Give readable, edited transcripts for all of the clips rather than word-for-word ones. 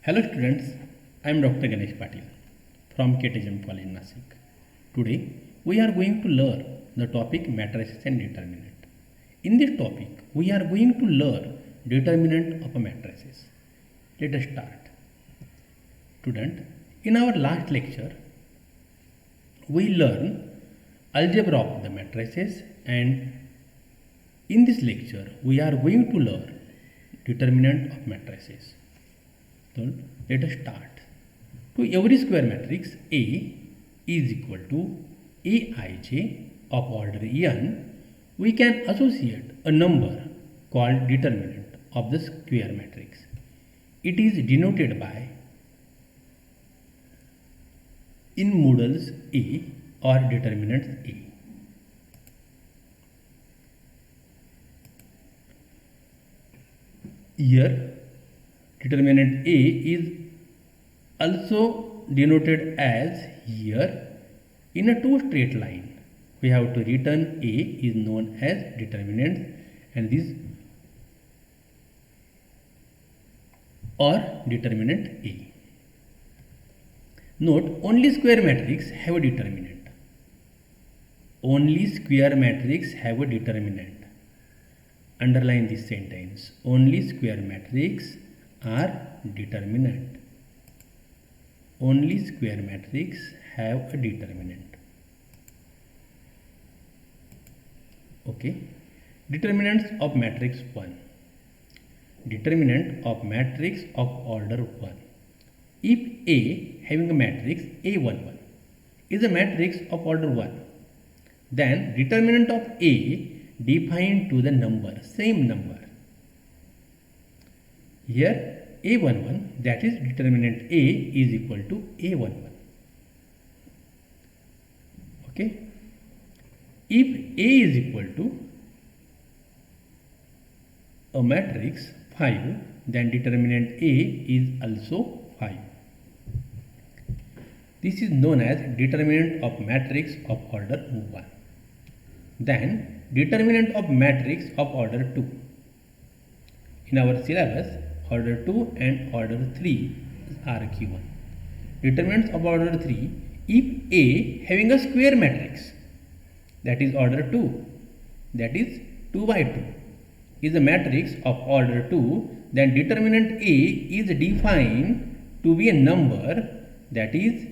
Hello students, I am Dr. Ganesh Patil from KTGM College Nasik. Today we are going to learn the topic matrices and determinant. In this topic we are going to learn determinant of a matrices. Let us start. Student, in our last lecture we learn algebra of the matrices, and in this lecture we are going to learn determinant of matrices. So let us start. To every square matrix A is equal to Aij of order n, we can associate a number called determinant of the square matrix. It is denoted by in modulus A or determinants A. Here determinant A is also denoted as here in a two straight line. We have to return A is known as determinant, and this or determinant A. Note, only square matrix have a determinant. Only square matrix have a determinant. Underline this sentence. Only square matrix are determinant. Only square matrix have a determinant. Okay. Determinants of matrix 1. Determinant of matrix of order 1. If A having a matrix A11 is a matrix of order 1, then determinant of A defined to the number, same number. Here A11, that is determinant A is equal to A11. Okay. If A is equal to a matrix 5, then determinant A is also 5. This is known as determinant of matrix of order 1. Then determinant of matrix of order 2. In our syllabus, order 2 and order 3 are given. Determinants of order 3, if A having a square matrix, that is order 2, that is 2 by 2, is a matrix of order 2, then determinant A is defined to be a number, that is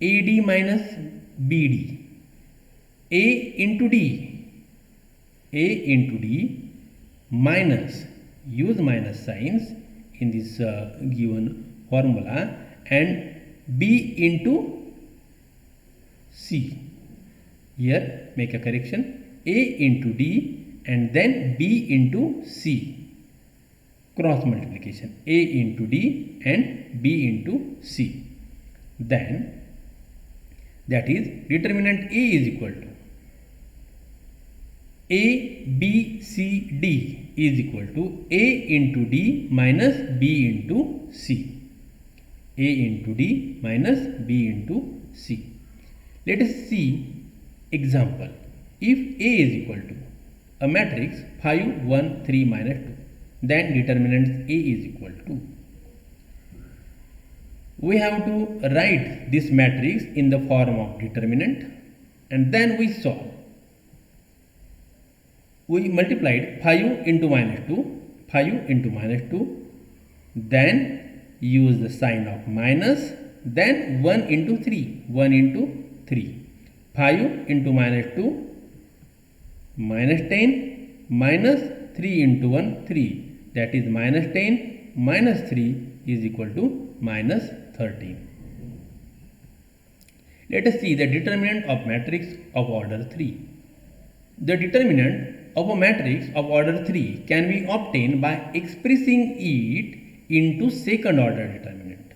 AD minus BD. A into D, A into D minus, use minus signs in this given formula, and B into C. Here make a correction, A into D and then B into C. Cross multiplication, A into D and B into C. Then that is determinant A is equal to A, B, C, D is equal to A into D minus B into C. A into D minus B into C. Let us see example. If A is equal to a matrix 5, 1, 3, minus 2, then determinant A is equal to. We have to write this matrix in the form of determinant, and then we solve. We multiplied 5 into minus 2, 5 into minus 2, then use the sign of minus, then 1 into 3, 1 into 3. 5 into minus 2, minus 10, minus 3 into 1, 3. That is minus 10 minus 3 is equal to minus 13. Let us see the determinant of matrix of order 3. The determinant of a matrix of order 3 can be obtained by expressing it into second order determinant.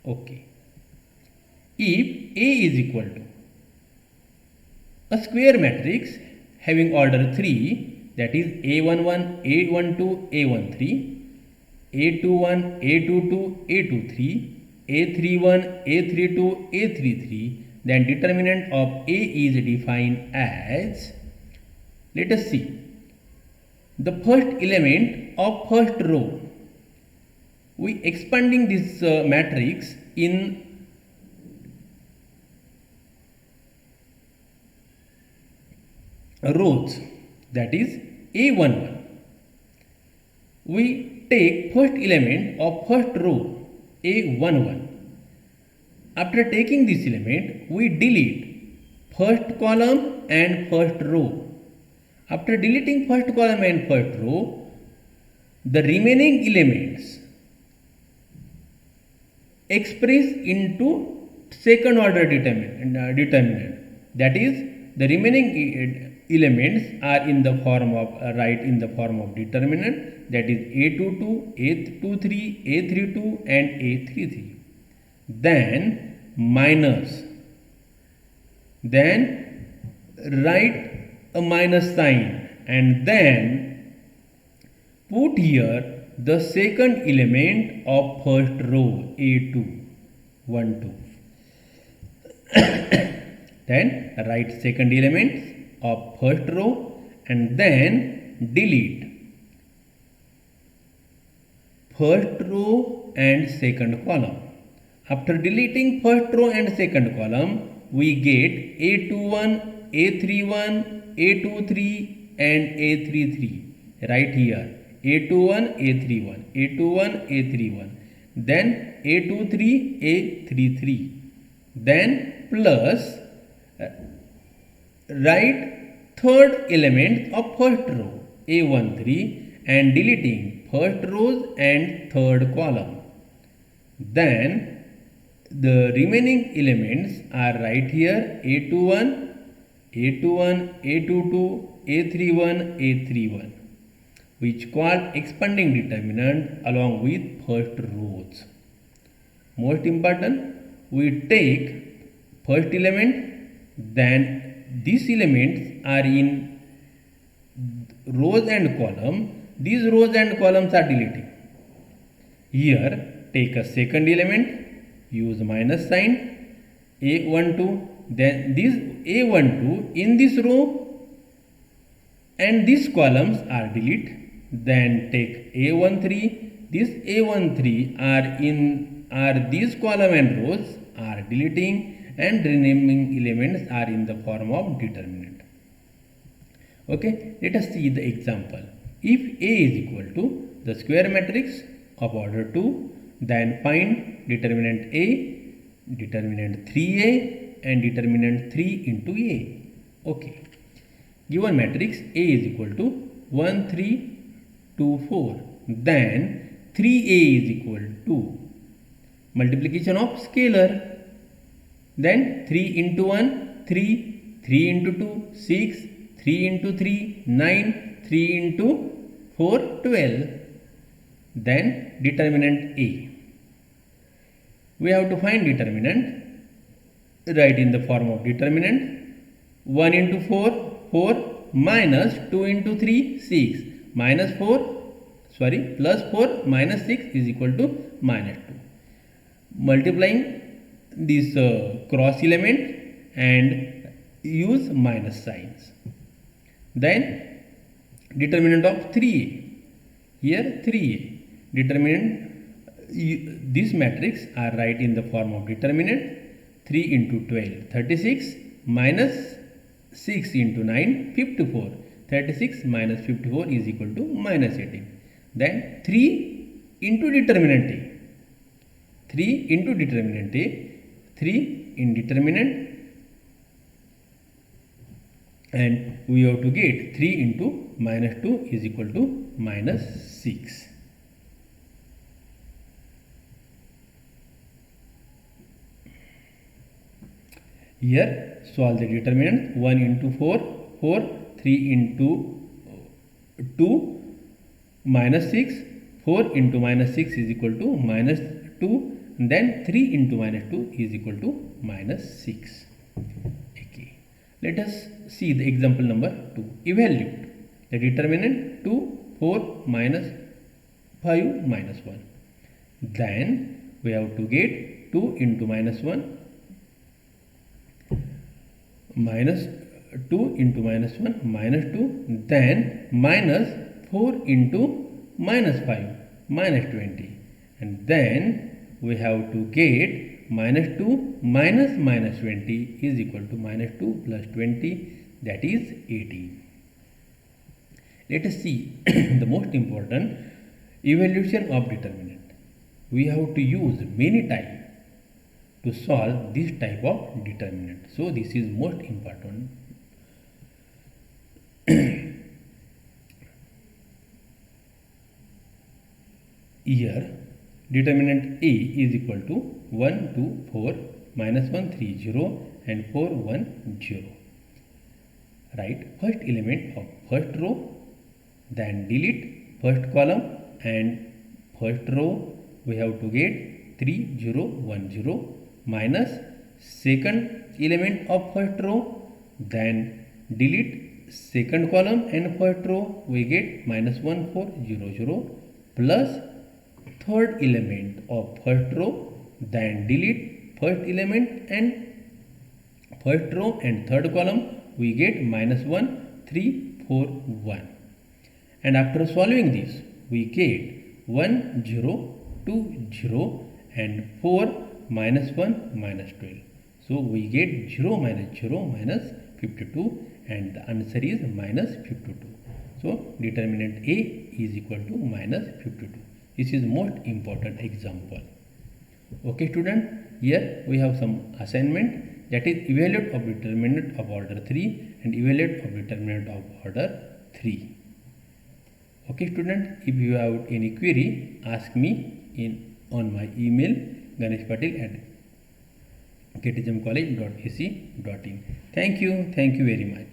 Okay. If A is equal to a square matrix having order 3, that is A11, A12, A13, A21, A22, A23, A31, A32, A33, then determinant of A is defined as, let us see, the first element of first row we expanding this matrix in rows, that is A11. We take first element of first row A11. After taking this element, we delete first column and first row. After deleting first column and first row, the remaining elements express into second order determinant. That is, the remaining elements are in the form of in the form of determinant, that is A22, A23, A32 and A33. Then minus, then write a minus sign and then put here the second element of first row A2, 1, 2. Then write second element of first row and then delete first row and second column. After deleting first row and second column, we get A21, A31, A23 and A33 right here. A21, A31, A21, A31, then A23, A33, then plus write third element of first row A13 and deleting first rows and third column. Then the remaining elements are right here A21, A21, A22, A31, A31, which called expanding determinant along with first rows. Most important, we take first element, then these elements are in rows and column. These rows and columns are deleting. Here take a second element, use minus sign, A12, then this A12 in this row and these columns are delete. Then take A13, this A13 are these column and rows are deleting and remaining elements are in the form of determinant. Okay, let us see the example. If A is equal to the square matrix of order 2, then find determinant A, determinant 3A and determinant 3 into A. Okay. Given matrix A is equal to 1, 3, 2, 4. Then 3A is equal to multiplication of scalar. Then 3 into 1, 3, 3 into 2, 6, 3 into 3, 9, 3 into 4, 12. Then determinant A. We have to find determinant. Write in the form of determinant. 1 into 4, 4 minus 2 into 3, 6 minus 4, plus 4 minus 6 is equal to minus 2. Multiplying this cross element and use minus signs. Then determinant of 3A. Here 3A. Determinant, this matrix are right in the form of determinant. 3 into 12, 36 minus 6 into 9, 54. 36 minus 54 is equal to minus 18. Then 3 into determinant A. 3 into determinant A. 3 in determinant, and we have to get 3 into minus 2 is equal to minus 6. Here solve the determinant. 1 into 4, 4, 3 into 2, minus 6, 4 into minus 6 is equal to minus 2, then 3 into minus 2 is equal to minus 6. Okay. Let us see the example number 2. Evaluate the determinant 2, 4, minus 5, minus 1. Then we have to get 2 into minus 1, minus 2 into minus 1, minus 2, then minus 4 into minus 5, minus 20, and then we have to get minus 2 minus minus 20 is equal to minus 2 plus 20, that is 18. Let us see the most important evaluation of determinant. We have to use many types to solve this type of determinant. So this is most important. Here determinant A is equal to 1 2 4 minus 1 3 0 and 4 1 0. Write first element of first row, then delete first column and first row we have to get 3 0 1 0 minus second element of first row, then delete second column and first row we get minus 1 4 0 0 plus third element of first row, then delete first element and first row and third column we get minus 1 3 4 1, and after solving this we get 1 0 2 0 and 4 minus 1 minus 12. So we get 0 minus 52 and the answer is minus 52. So determinant A is equal to minus 52. This is most important example. Okay student, here we have some assignment, that is evaluate of determinant of order 3 and evaluate of determinant of order 3. Okay student, if you have any query, ask me on my email ganeshpatil@ktzmcollege.ac.in. Thank you very much.